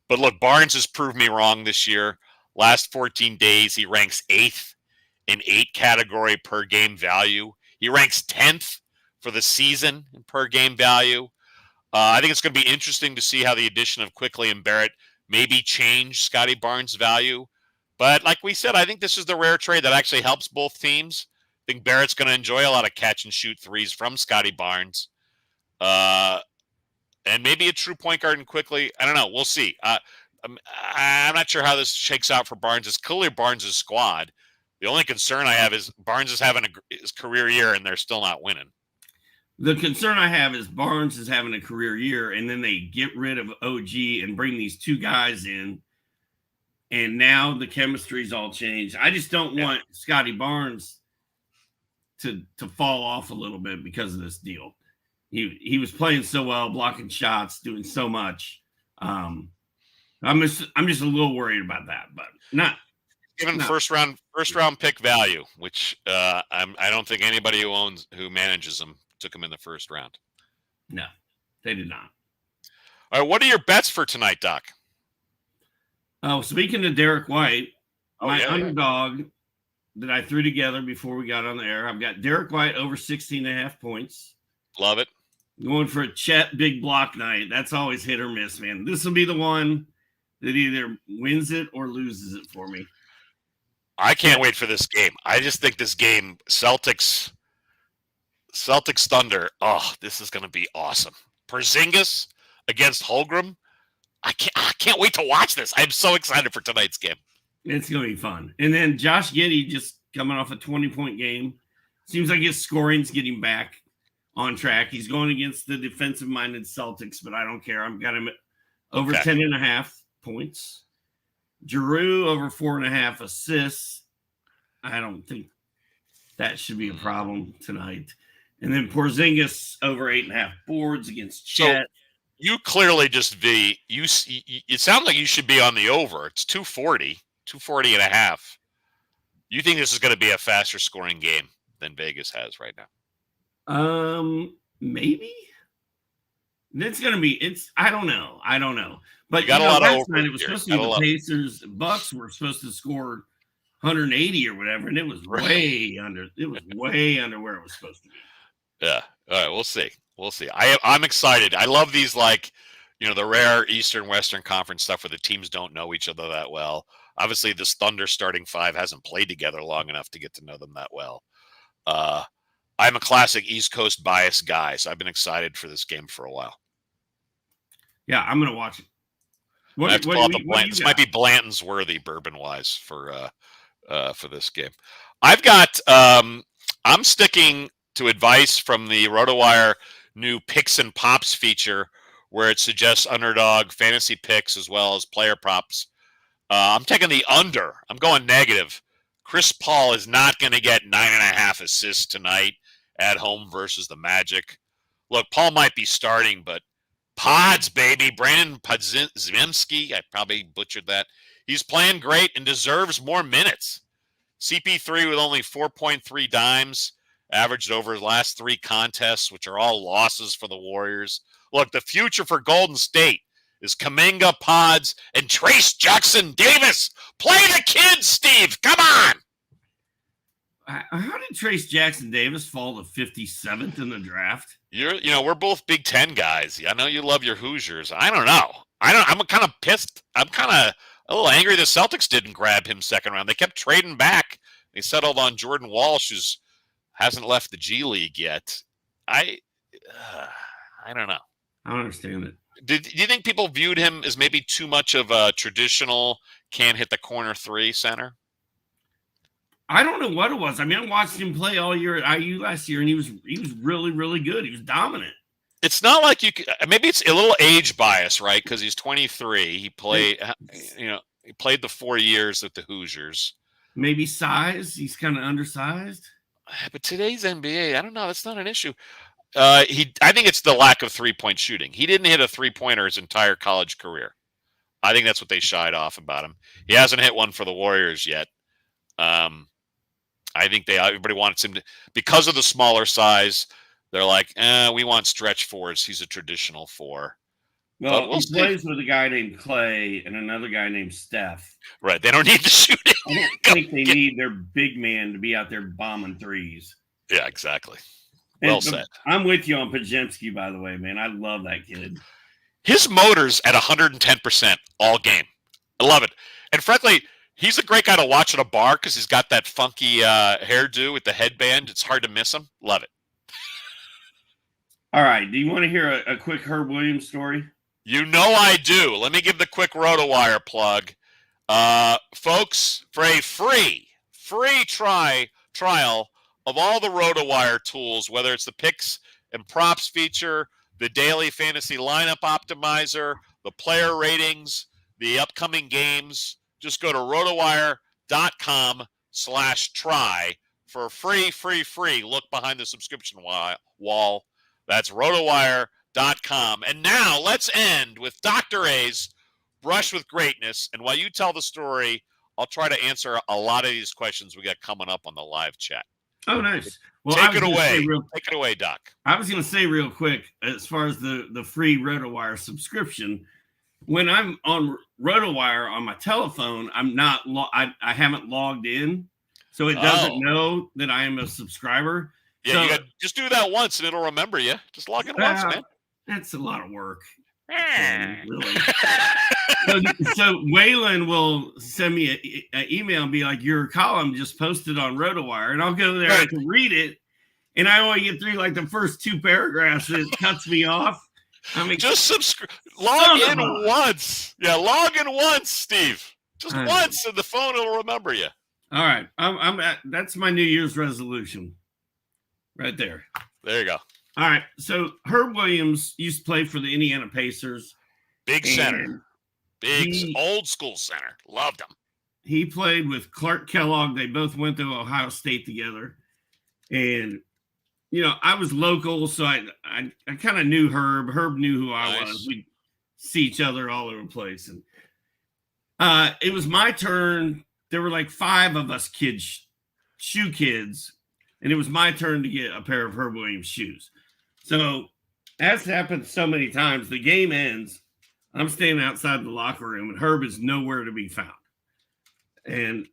But look, Barnes has proved me wrong this year. Last 14 days, he ranks 8th in 8 category per game value. He ranks 10th for the season in per game value. I think it's going to be interesting to see how the addition of Quickley and Barrett maybe change Scottie Barnes' value. But like we said, I think this is the rare trade that actually helps both teams. I think Barrett's going to enjoy a lot of catch and shoot threes from Scottie Barnes. And maybe a true point guard and Quickley. I don't know. We'll see. I'm not sure how this shakes out for Barnes. It's clearly Barnes' squad. The only concern I have is Barnes is having his career year and they're still not winning. The concern I have is Barnes is having a career year and then they get rid of OG and bring these 2 guys in. And now the chemistry's all changed. I just don't want Scottie Barnes to fall off a little bit because of this deal. He was playing so well, blocking shots, doing so much. I'm just a little worried about that, but not given first round pick value, which I don't think anybody who manages them took him in the first round. No, they did not. All right, what are your bets for tonight, Doc? Oh, speaking of Derrick White, my underdog that I threw together before we got on the air, I've got Derrick White over 16.5 points. Love it. Going for a Chet big block night. That's always hit or miss, man. This will be the one that either wins it or loses it for me. I can't wait for this game. I just think this game, Celtics Thunder, this is going to be awesome. Porzingis against Holmgren. I can't wait to watch this. I'm so excited for tonight's game. It's going to be fun. And then Josh Giddey just coming off a 20-point game. Seems like his scoring's getting back on track. He's going against the defensive-minded Celtics, but I don't care. I've got him at over 10.5 points. Giroux over 4.5 assists. I don't think that should be a problem tonight. And then Porzingis over 8.5 boards against Chet. So you clearly just it sounds like you should be on the over. It's 240 and a half. You think this is going to be a faster scoring game than Vegas has right now? Maybe. It's going to be, I don't know. But you got a lot last of night it was supposed to be the Pacers, Bucks were supposed to score 180 or whatever, and it was way under. It was way under where it was supposed to be. Yeah. All right. We'll see. I'm excited. I love these, the rare Eastern Western Conference stuff where the teams don't know each other that well. Obviously, this Thunder starting 5 hasn't played together long enough to get to know them that well. I'm a classic East Coast bias guy, so I've been excited for this game for a while. Yeah, I'm going to watch it. This might be Blanton's worthy bourbon-wise for this game. I've got I'm sticking to advice from the RotoWire new Picks and Pops feature where it suggests underdog fantasy picks as well as player props. I'm taking the under. I'm going negative. Chris Paul is not going to get 9.5 assists tonight at home versus the Magic. Look, Paul might be starting, but Pods, baby. Brandon Podziemski, I probably butchered that. He's playing great and deserves more minutes. CP3 with only 4.3 dimes, averaged over his last 3 contests, which are all losses for the Warriors. Look, the future for Golden State is Kuminga, Pods, and Trace Jackson Davis. Play the kids, Steve. Come on. How did Trace Jackson Davis fall to 57th in the draft? We're both Big Ten guys. I know you love your Hoosiers. I don't know. I'm kind of pissed. I'm kind of a little angry the Celtics didn't grab him second round. They kept trading back. They settled on Jordan Walsh, who hasn't left the G League yet. I don't know. I don't understand it. Do you think people viewed him as maybe too much of a traditional can't hit the corner 3 center? I don't know what it was. I mean, I watched him play all year at IU last year, and he was really, really good. He was dominant. It's not like you could, maybe it's a little age bias, right? Because he's 23. He played the 4 years at the Hoosiers. Maybe size. He's kind of undersized. But today's NBA, I don't know. That's not an issue. I think it's the lack of 3-point shooting. He didn't hit a 3-pointer his entire college career. I think that's what they shied off about him. He hasn't hit one for the Warriors yet. I think everybody wants him to, because of the smaller size. They're like, we want stretch fours. He's a traditional 4. Well, he plays with a guy named Clay and another guy named Steph. Right. They don't need to shoot it. I don't think they need their big man to be out there bombing threes. Yeah, exactly. Well said. I'm with you on Pajemski, by the way, man. I love that kid. His motor's at 110% all game. I love it. And frankly, he's a great guy to watch at a bar because he's got that funky hairdo with the headband. It's hard to miss him. Love it. All right. Do you want to hear a quick Herb Williams story? You know I do. Let me give the quick RotoWire plug. Folks, for a free trial of all the RotoWire tools, whether it's the picks and props feature, the daily fantasy lineup optimizer, the player ratings, the upcoming games, just go to rotowire.com/try for a free look behind the subscription wall. That's rotowire.com. And now let's end with Dr. A's Brush with Greatness. And while you tell the story, I'll try to answer a lot of these questions we got coming up on the live chat. Oh, nice. Well, Take it away. Take it away, Doc. I was going to say real quick, as far as the free RotoWire subscription, when I'm on RotoWire on my telephone, I'm not I haven't logged in, so it doesn't know that I am a subscriber. Yeah, so, just do that once and it'll remember you. Just log in once, man. That's a lot of work. Really. So Waylon will send me an email and be like, your column just posted on RotoWire, and I'll go there to read it, and I only get through like the first 2 paragraphs, and it cuts me off. I mean, just subscribe. Log in once. Yeah, log in once, Steve. Just once, and the phone will remember you. All right, that's my New Year's resolution, right there. There you go. All right, so Herb Williams used to play for the Indiana Pacers. Big center. Big old school center. Loved him. He played with Clark Kellogg. They both went to Ohio State together. And, I was local, so I kind of knew Herb. Herb knew who I was. We'd see each other all over the place. And it was my turn. There were like 5 of us shoe kids, and it was my turn to get a pair of Herb Williams shoes. So, as happened so many times, the game ends. I'm standing outside the locker room, and Herb is nowhere to be found. And,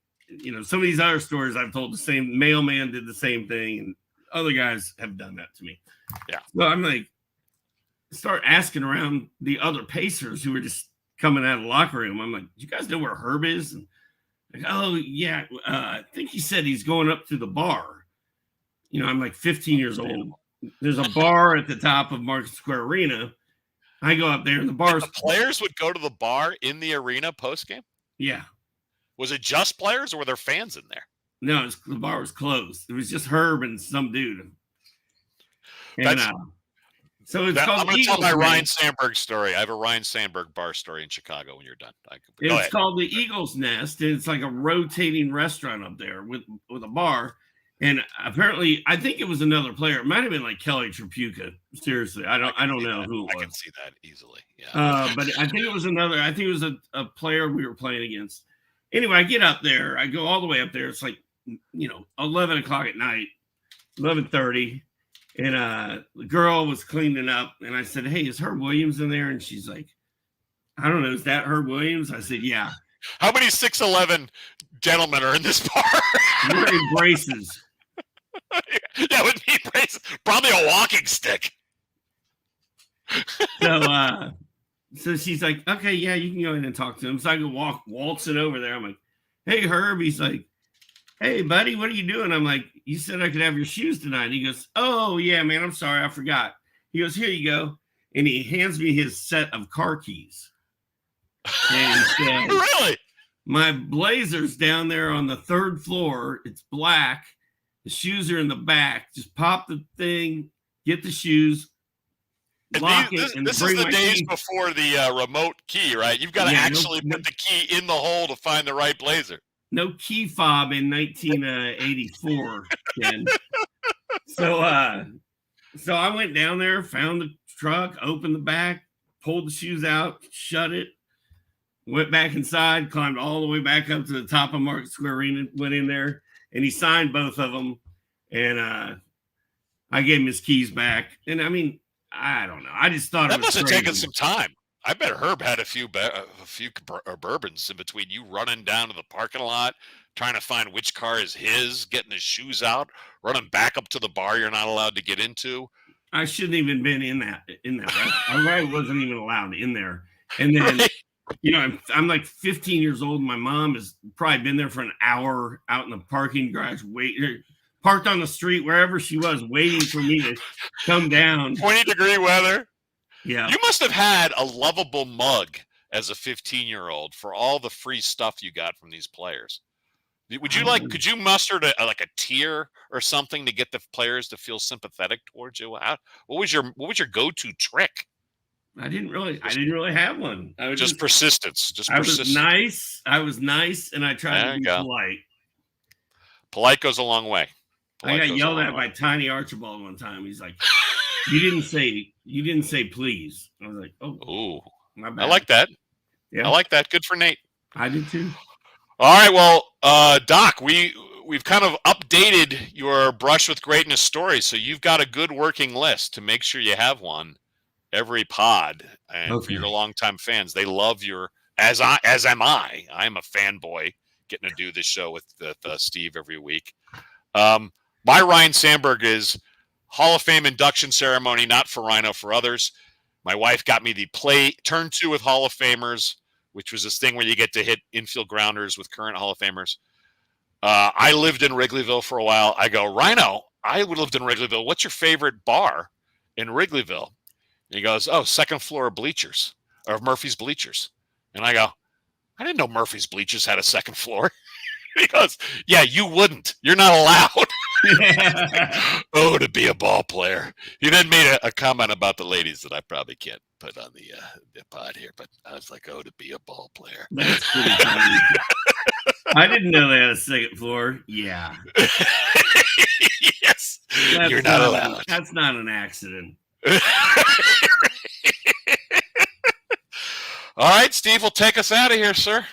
some of these other stories I've told, the same mailman did the same thing, and other guys have done that to me. Yeah. Well, I'm like, start asking around the other Pacers who were just coming out of the locker room. I'm like, do you guys know where Herb is? And like, oh, yeah, I think he said he's going up to the bar. I'm like 15 years old. There's a bar at the top of Market Square Arena. I go up there, and the bar's the players would go to the bar in the arena post-game? Yeah. Was it just players, or were there fans in there? No, the bar was closed. It was just Herb and some dude. And, so it's called I'm going to tell my Ryan Sandberg story. I have a Ryan Sandberg bar story in Chicago when you're done. It's called the Eagle's Nest, and it's like a rotating restaurant up there with a bar. And apparently, I think it was another player. It might have been like Kelly Tripucka. Seriously, I don't know who it was. I can see that easily. Yeah. But I think it was another. I think it was a player we were playing against. Anyway, I get up there. I go all the way up there. It's like 11 o'clock at night, 11:30, and the girl was cleaning up, and I said, "Hey, is Herb Williams in there?" And she's like, "I don't know. Is that Herb Williams?" I said, "Yeah." How many 6'11" gentlemen are in this bar? Wearing braces. Yeah, with knee braces, probably a walking stick. So she's like, "Okay, yeah, you can go in and talk to him." So I go waltzing over there. I'm like, "Hey, Herb." He's like, "Hey, buddy, what are you doing?" I'm like, "You said I could have your shoes tonight." He goes, "Oh, yeah, man, I'm sorry, I forgot." He goes, "Here you go." And he hands me his set of car keys. And he said, Really? "My Blazer's down there on the 3rd floor. It's black. The shoes are in the back. Just pop the thing, get the shoes, lock it, and this bring is the my days keys." before the remote key, right? You've got to actually put the key in the hole to find the right Blazer. No key fob in 1984, Ken. So I went down there, found the truck, opened the back, pulled the shoes out, shut it, went back inside, climbed all the way back up to the top of Market Square Arena, went in there, and he signed both of them. And I gave him his keys back. And I mean, I don't know. I just thought that it was must have crazy. taken some time. I bet Herb had a few bourbons in between you running down to the parking lot, trying to find which car is his, getting his shoes out, running back up to the bar you're not allowed to get into. I shouldn't even been in that. I wasn't even allowed in there. And then, right. I'm like 15 years old. My mom has probably been there for an hour out in the parking garage, parked on the street, wherever she was, waiting for me to come down. 20-degree weather. Yeah. You must have had a lovable mug as a 15-year-old for all the free stuff you got from these players. Would you could you muster a tier or something to get the players to feel sympathetic towards you? What was your go-to trick? I didn't really have one. I was just persistence. I was nice. And I tried to be polite. Polite goes a long way. I got yelled at by Tiny Archibald one time. He's like, You didn't say please. I was like, oh, my bad. I like that. Yeah. I like that. Good for Nate. I did too. All right. Well, Doc, we've kind of updated your Brush with Greatness story. So you've got a good working list to make sure you have one every pod. And for your longtime fans, they love as am I. I'm a fanboy getting to do this show with Steve every week. My Ryan Sandberg is Hall of Fame induction ceremony, not for Rhino, for others. My wife got me the turn 2 with Hall of Famers, which was this thing where you get to hit infield grounders with current Hall of Famers. I lived in Wrigleyville for a while. I go, Rhino, I lived in Wrigleyville. What's your favorite bar in Wrigleyville? And he goes, 2nd floor of bleachers, or Murphy's Bleachers. And I go, I didn't know Murphy's Bleachers had a 2nd floor. He goes, yeah, you wouldn't. You're not allowed. To be a ball player. He then made a comment about the ladies that I probably can't put on the pod here, but I was like, to be a ball player. That's pretty funny. I didn't know they had a 2nd floor. Yeah. Yes. You're not allowed. That's not an accident. All right, Steve, will take us out of here, sir.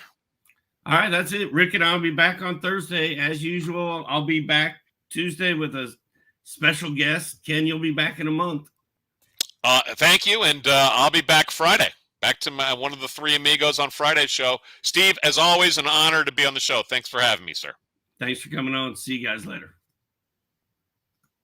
All right, that's it. Rick and I will be back on Thursday as usual. I'll be back Tuesday with a special guest. Ken, you'll be back in a month. Thank you, and I'll be back Friday. Back to one of the 3 amigos on Friday's show. Steve, as always, an honor to be on the show. Thanks for having me, sir. Thanks for coming on. See you guys later.